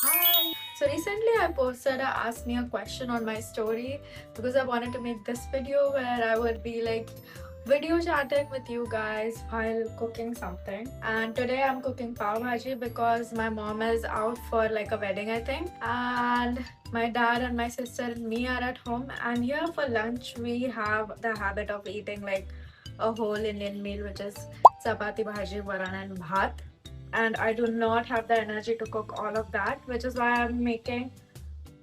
Hi. So recently I posted a ask me a question on my story because I wanted to make this video where I would be like video chatting with you guys while cooking something. And today I'm cooking pav bhaji because my mom is out for like a wedding I think. And my dad and my sister and me are at home, and here for lunch we have the habit of eating like a whole Indian meal, which is chapati, bhaji, varan and bhat, and I do not have the energy to cook all of that, which is why I'm making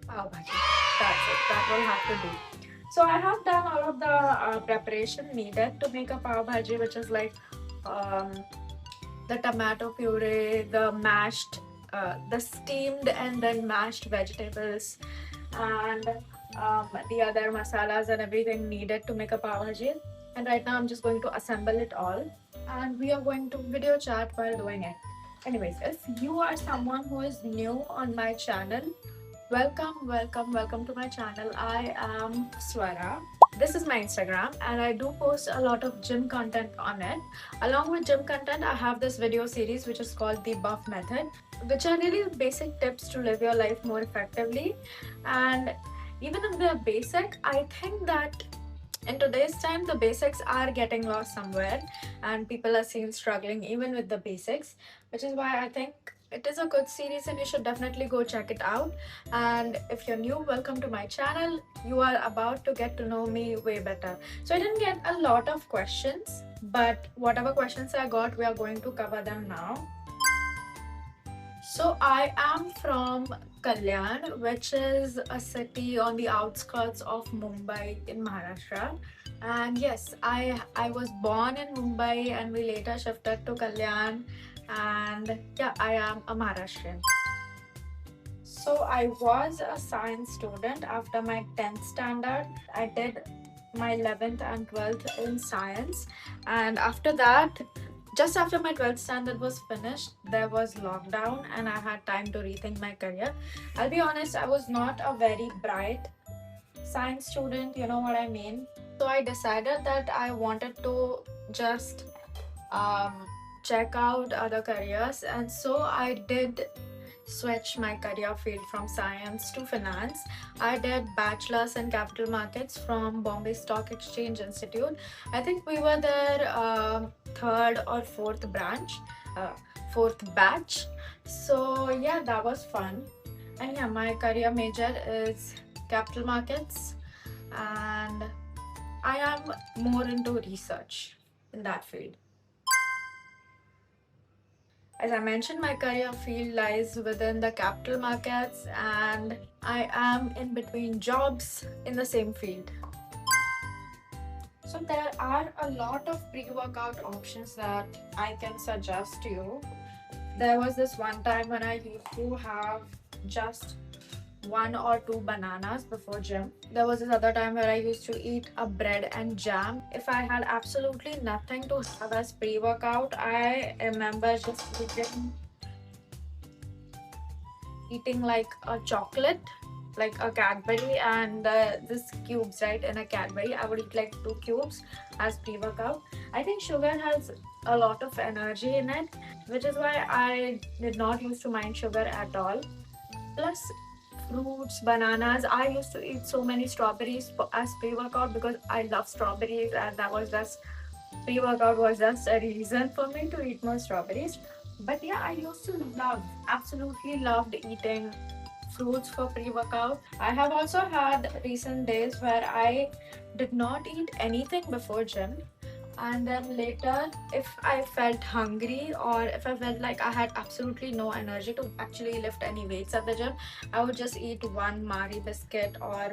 pav bhaji. That's it. That will have to do. So I have done all of the preparation needed to make a pav bhaji, which is like um, the tomato puree, the steamed and then mashed vegetables, and the other masalas and everything needed to make a pav bhaji. And right now I'm just going to assemble it all, and we are going to video chat while doing it. Anyways, if you are someone who is new on my channel, welcome to my channel. I am Swara. This is my Instagram, and I do post a lot of gym content on it. Along with gym content, I have this video series which is called the Buff Method, which are really basic tips to live your life more effectively. And even if they're basic, I think that in today's time the basics are getting lost somewhere, and people are seen struggling even with the basics, which is why I think it is a good series and you should definitely go check it out. And if you're new, welcome to my channel. You are about to get to know me way better. So I didn't get a lot of questions, but whatever questions I got, we are going to cover them now. So I am from Kalyan, which is a city on the outskirts of Mumbai in Maharashtra. And yes, I was born in Mumbai and we later shifted to Kalyan. And yeah, I am a Maharashtrian. So I was a science student after my 10th standard. I did my 11th and 12th in science, and after that, just after my 12th standard was finished, there was lockdown and I had time to rethink my career. I'll be honest, I was not a very bright science student, you know what I mean? So I decided that I wanted to just um, check out other careers, and so I did switch my career field from science to finance. I did bachelor's in capital markets from Bombay Stock Exchange Institute. I think we were there third or uh, fourth batch. So yeah, that was fun. And yeah, my career major is capital markets, and I am more into research in that field. As I mentioned, my career field lies within the capital markets, and I am in between jobs in the same field. So there are a lot of pre-workout options that I can suggest to you. There was this one time when I used to have just one or two bananas before gym. There was this other time where I used to eat a bread and jam. If I had absolutely nothing to have as pre-workout, I remember just eating like a chocolate, like a Cadbury, and this cubes, right, in a Cadbury. I would eat like 2 cubes as pre-workout. I think sugar has a lot of energy in it, which is why I did not used to mind sugar at all. Plus fruits, bananas. I used to eat so many strawberries as pre-workout because I love strawberries, and that was just pre-workout was just a reason for me to eat more strawberries. But yeah, I used to absolutely loved eating fruits for pre-workout. I have also had recent days where I did not eat anything before gym, and then later, if I felt hungry or if I felt like I had absolutely no energy to actually lift any weights at the gym, I would just eat one Mari biscuit or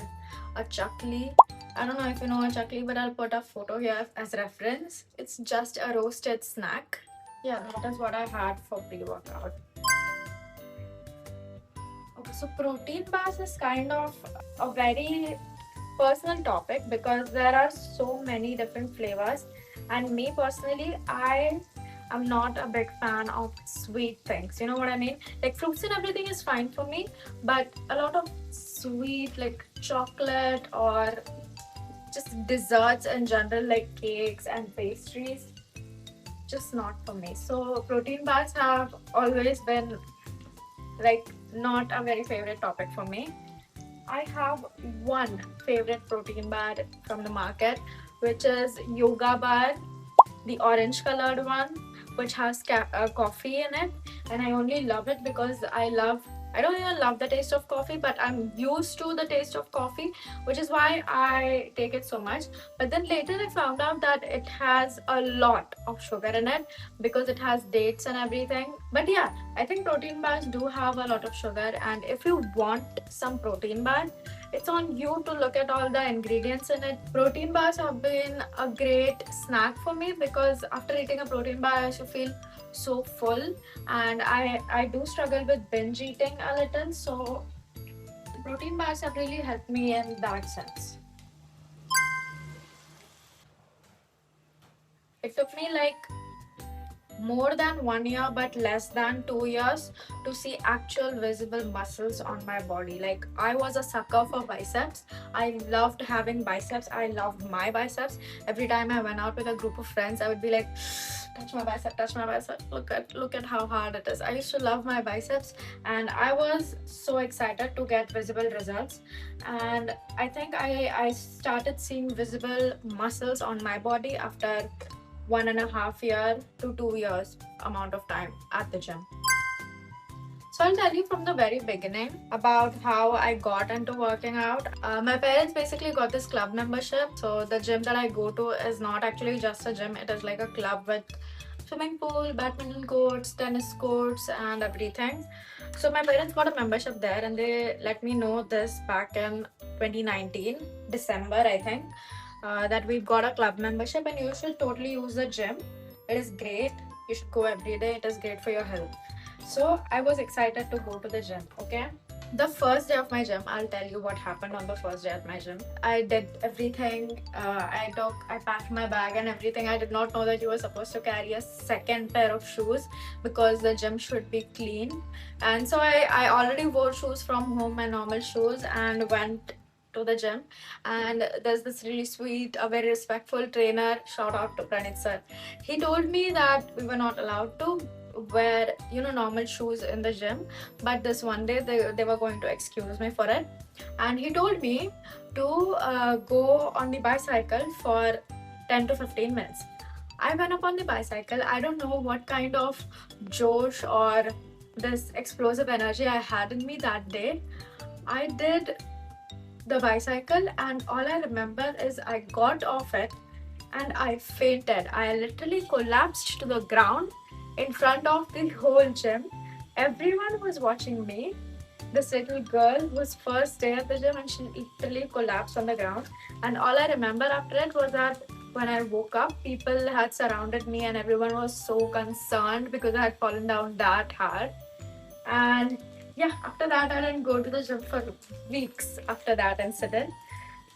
a chakli. I don't know if you know a chakli, but I'll put a photo here as reference. It's just a roasted snack. Yeah, that is what I had for pre-workout. Okay, so protein bars is kind of a very personal topic because there are so many different flavors, and me personally, I am not a big fan of sweet things. You know what I mean? Like fruits and everything is fine for me, but a lot of sweet like chocolate or just desserts in general like cakes and pastries, just not for me. So protein bars have always been like not a very favorite topic for me. I have one favorite protein bar from the market, which is Yoga Bar, the orange colored one, which has coffee in it. And I only love it because I don't even love the taste of coffee, but I'm used to the taste of coffee, which is why I take it so much. But then later I found out that it has a lot of sugar in it because it has dates and everything. But yeah, I think protein bars do have a lot of sugar, and if you want some protein bar, it's on you to look at all the ingredients in it. Protein bars have been a great snack for me because after eating a protein bar, I should feel so full, and I do struggle with binge eating a little. So protein bars have really helped me in that sense. It took me like more than 1 year but less than 2 years to see actual visible muscles on my body. Like, I was a sucker for biceps. I loved having biceps. I loved my biceps. Every time I went out with a group of friends, I would be like, touch my bicep, touch my bicep, look at how hard it is. I used to love my biceps, and I was so excited to get visible results. And I think I started seeing visible muscles on my body after 1.5 year to 2 years amount of time at the gym. So I'll tell you from the very beginning about how I got into working out. My parents basically got this club membership. So the gym that I go to is not actually just a gym. It is like a club with swimming pool, badminton courts, tennis courts, and everything. So my parents got a membership there, and they let me know this back in 2019, December, I think, that we've got a club membership and you should totally use the gym. It is great. You should go every day. It is great for your health. So I was excited to go to the gym. Okay. The first day of my gym, I'll tell you what happened on the first day at my gym. I did everything. I packed my bag and everything. I did not know that you were supposed to carry a second pair of shoes because the gym should be clean. And so I already wore shoes from home, my normal shoes, and went to the gym. And there's this really sweet, a very respectful trainer. Shout out to Pranit sir. He told me that we were not allowed to wear normal shoes in the gym, but this one day they were going to excuse me for it, and he told me to go on the bicycle for 10 to 15 minutes. I went up on the bicycle. I don't know what kind of josh or this explosive energy I had in me that day. I did the bicycle, and all I remember is I got off it and I fainted. I literally collapsed to the ground in front of the whole gym. Everyone was watching me. This little girl was first day at the gym and she literally collapsed on the ground. And all I remember after it was that when I woke up, people had surrounded me and everyone was so concerned because I had fallen down that hard. And yeah, after that, I didn't go to the gym for weeks after that incident.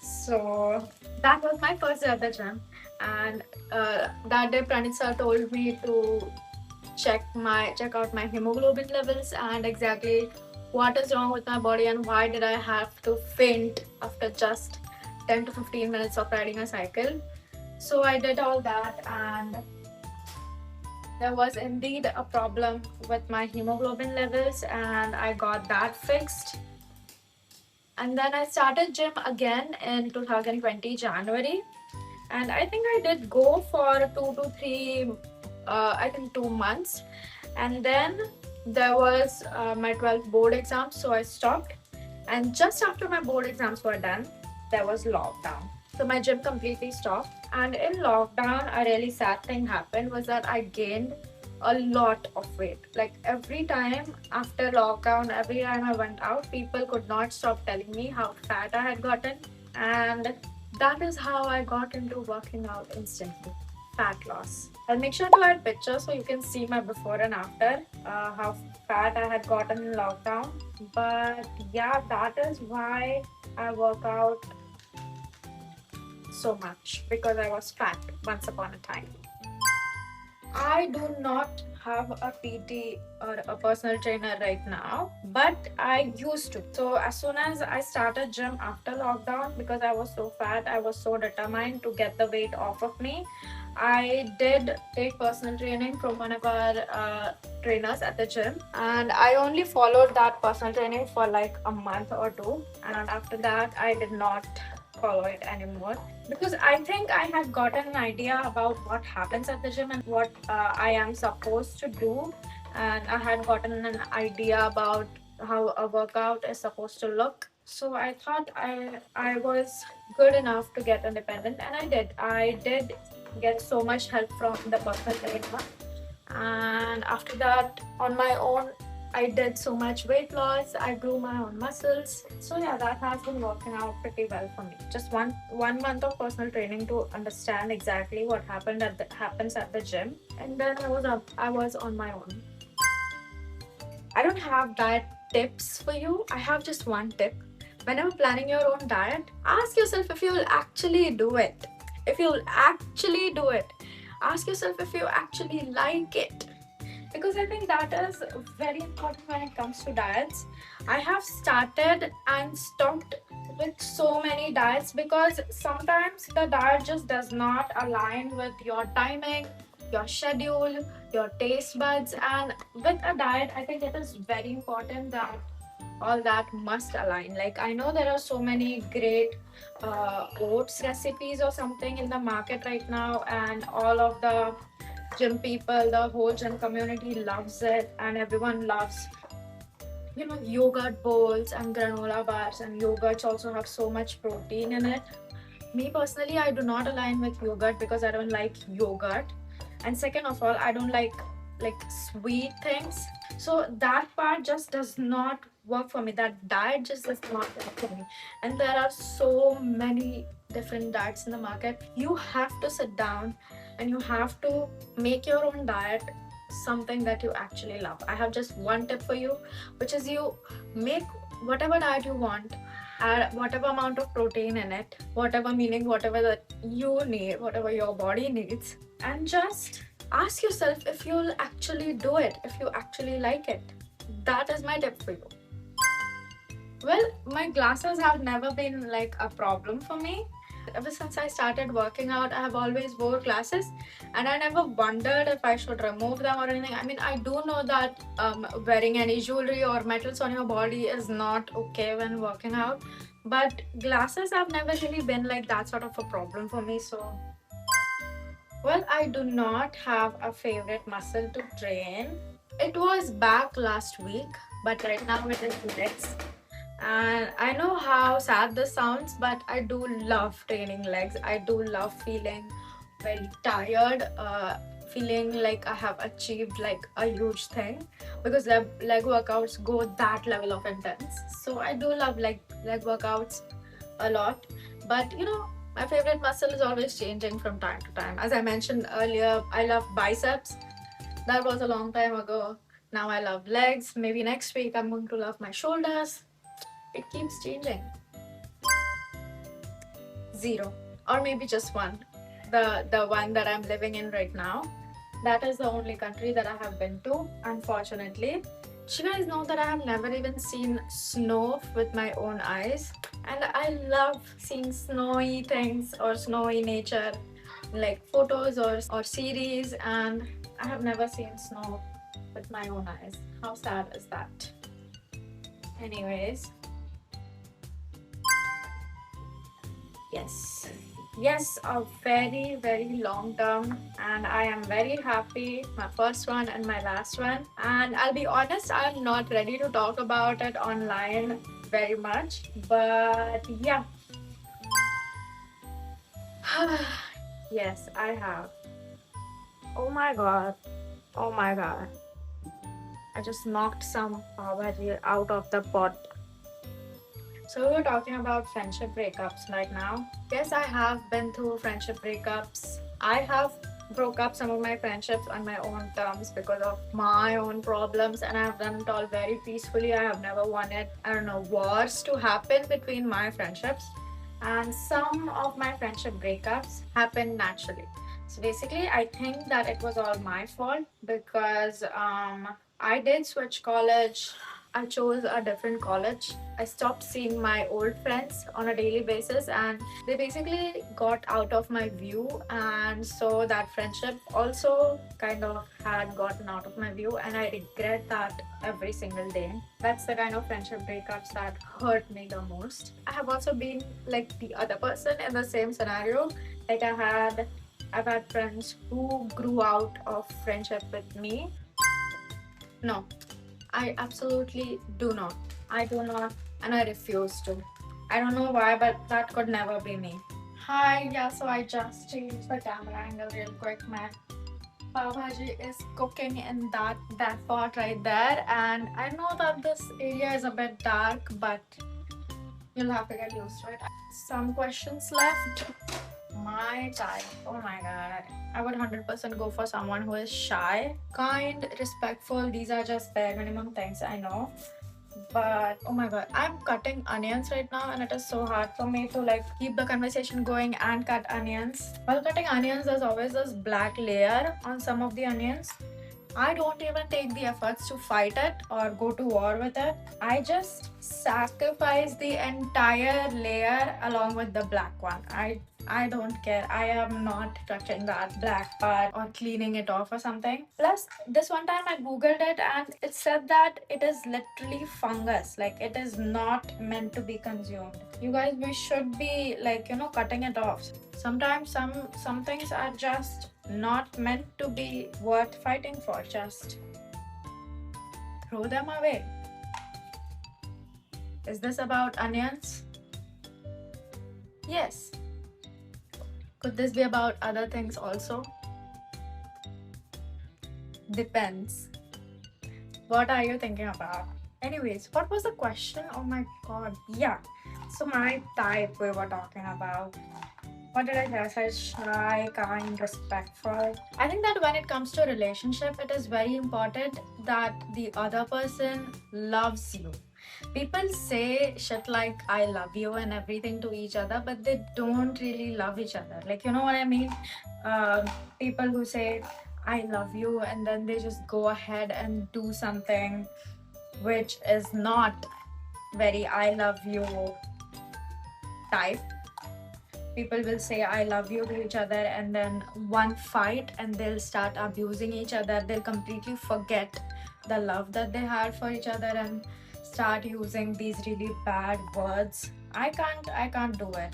So that was my first day at the gym. And that day, Pranit sir told me to check out my hemoglobin levels and exactly what is wrong with my body and why did I have to faint after just 10 to 15 minutes of riding a cycle. So I did all that, and there was indeed a problem with my hemoglobin levels, and I got that fixed. And then I started gym again in 2020 January, and I think I did go for 2 months, and then there was my 12th board exam, so I stopped. And just after my board exams were done, there was lockdown, so my gym completely stopped. And in lockdown, a really sad thing happened was that I gained a lot of weight. Like, every time after lockdown, every time I went out, people could not stop telling me how fat I had gotten, and that is how I got into working out instantly. Fat loss. I'll make sure to add pictures so you can see my before and after, how fat I had gotten in lockdown. But yeah, that is why I work out so much, because I was fat once upon a time. I do not have a PT or a personal trainer right now, but I used to. So as soon as I started gym after lockdown, because I was so fat, I was so determined to get the weight off of me, I did take personal training from one of our trainers at the gym, and I only followed that personal training for like a month or two, and after that I did not follow it anymore because I think I had gotten an idea about what happens at the gym and what I am supposed to do, and I had gotten an idea about how a workout is supposed to look. So I thought I was good enough to get independent, and I did. I did get so much help from the personal trainer, and after that, on my own, I did so much weight loss. I grew my own muscles. So yeah, that has been working out pretty well for me. Just one month of personal training to understand exactly what happens at the gym, and then I was on my own. I don't have diet tips for you. I have just one tip. Whenever planning your own diet, ask yourself if you'll actually do it. If you'll actually do it. Ask yourself if you actually like it. Because I think that is very important when it comes to diets. I have started and stopped with so many diets because sometimes the diet just does not align with your timing, your schedule, your taste buds, and with a diet, I think it is very important that all that must align. Like, I know there are so many great oats recipes or something in the market right now, and all of the gym people, the whole gym community loves it, and everyone loves, yogurt bowls and granola bars, and yogurts also have so much protein in it. Me personally, I do not align with yogurt because I don't like yogurt, and second of all, I don't like sweet things. So that part just does not work for me. That diet just does not work for me. And there are so many different diets in the market. You have to sit down and you have to make your own diet something that you actually love. I have just one tip for you, which is you make whatever diet you want, add whatever amount of protein in it, whatever that you need, whatever your body needs, and just ask yourself if you'll actually do it, if you actually like it. That is my tip for you. Well, my glasses have never been like a problem for me. Ever since I started working out, I have always wore glasses, and I never wondered if I should remove them or anything. I mean, I do know that wearing any jewelry or metals on your body is not okay when working out, but glasses have never really been like that sort of a problem for me. So, well, I do not have a favorite muscle to train. It was back last week, but right now it is legs. And I know how sad this sounds, but I do love training legs. I do love feeling very tired, feeling like I have achieved like a huge thing, because leg workouts go that level of intense. So I do love leg workouts a lot. But my favorite muscle is always changing from time to time. As I mentioned earlier, I love biceps. That was a long time ago. Now I love legs. Maybe next week I'm going to love my shoulders. It keeps changing. Zero. Or maybe just one. The one that I'm living in right now. That is the only country that I have been to, unfortunately. You guys know that I have never even seen snow with my own eyes. And I love seeing snowy things or snowy nature, like photos or series, and I have never seen snow with my own eyes. How sad is that? Anyways. Yes, a very, very long term, and I am very happy. My first one and my last one. And I'll be honest, I'm not ready to talk about it online very much, but yeah. Yes, I have. Oh my god. Oh my god. I just knocked some power out of the pot. So we were talking about friendship breakups right now. Yes, I have been through friendship breakups. I have broke up some of my friendships on my own terms because of my own problems, and I have done it all very peacefully. I have never wanted, wars to happen between my friendships. And some of my friendship breakups happened naturally. So basically, I think that it was all my fault because I did switch college I chose a different college. I stopped seeing my old friends on a daily basis, and they basically got out of my view, and so that friendship also kind of had gotten out of my view, and I regret that every single day. That's the kind of friendship breakups that hurt me the most. I have also been like the other person in the same scenario. Like I've had friends who grew out of friendship with me. No, I absolutely do not. I do not, and I refuse to. I don't know why, but that could never be me. Hi, yeah, so I just changed the camera angle real quick. My pav bhaji is cooking in that pot right there, and I know that this area is a bit dark, but you'll have to get used to it. Some questions left. My type. Oh my god. I would 100% go for someone who is shy, kind, respectful. These are just bare minimum things I know. But oh my god, I'm cutting onions right now, and it is so hard for me to like keep the conversation going and cut onions. While cutting onions, there's always this black layer on some of the onions. I don't even take the efforts to fight it or go to war with it. I just sacrifice the entire layer along with the black one. I don't care. I am not touching that black part or cleaning it off or something. Plus, this one time I googled it and it said that it is literally fungus. Like it is not meant to be consumed. You guys, we should be like, cutting it off. Sometimes some things are just not meant to be worth fighting for. Just throw them away. Is this about onions? Yes. Could this be about other things also? Depends. What are you thinking about? Anyways, what was the question? Oh my god. Yeah. So my type we were talking about. What did I say? I said shy, kind, respectful. I think that when it comes to a relationship, it is very important that the other person loves you. People say shit like I love you and everything to each other, but they don't really love each other. Like, you know what I mean? People who say I love you and then they just go ahead and do something which is not very I love you type. People will say I love you to each other, and then one fight and they'll start abusing each other. They'll completely forget the love that they had for each other and start using these really bad words. I can't do it.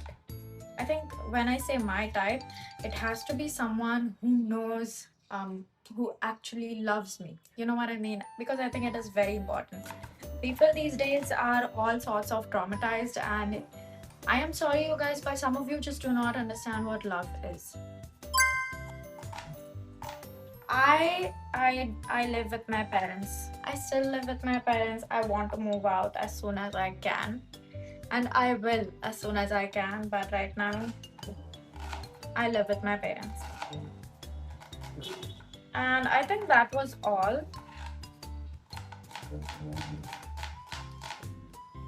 I think when I say my type, it has to be someone who knows who actually loves me. You know what I mean? Because I think it is very important. People these days are all sorts of traumatized, and I am sorry, you guys, but some of you just do not understand what love is. I live with my parents. I still live with my parents. I want to move out as soon as I can. And I will as soon as I can. But right now, I live with my parents. And I think that was all.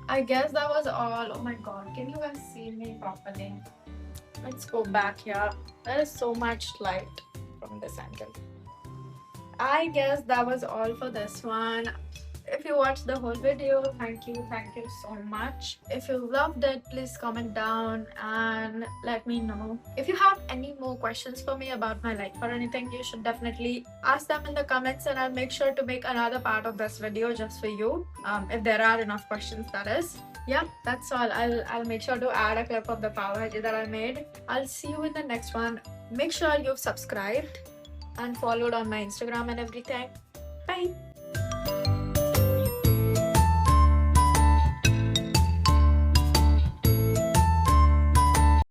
I guess that was all. Oh my god, can you guys see me properly? Let's go back here. There is so much light from this angle. I guess that was all for this one. If you watched the whole video, thank you so much. If you loved it, please comment down and let me know. If you have any more questions for me about my life or anything, you should definitely ask them in the comments, and I'll make sure to make another part of this video just for you, if there are enough questions, that is. Yeah, that's all. I'll make sure to add a clip of the pav bhaji that I made. I'll see you in the next one. Make sure you've subscribed and followed on my Instagram and everything. Bye.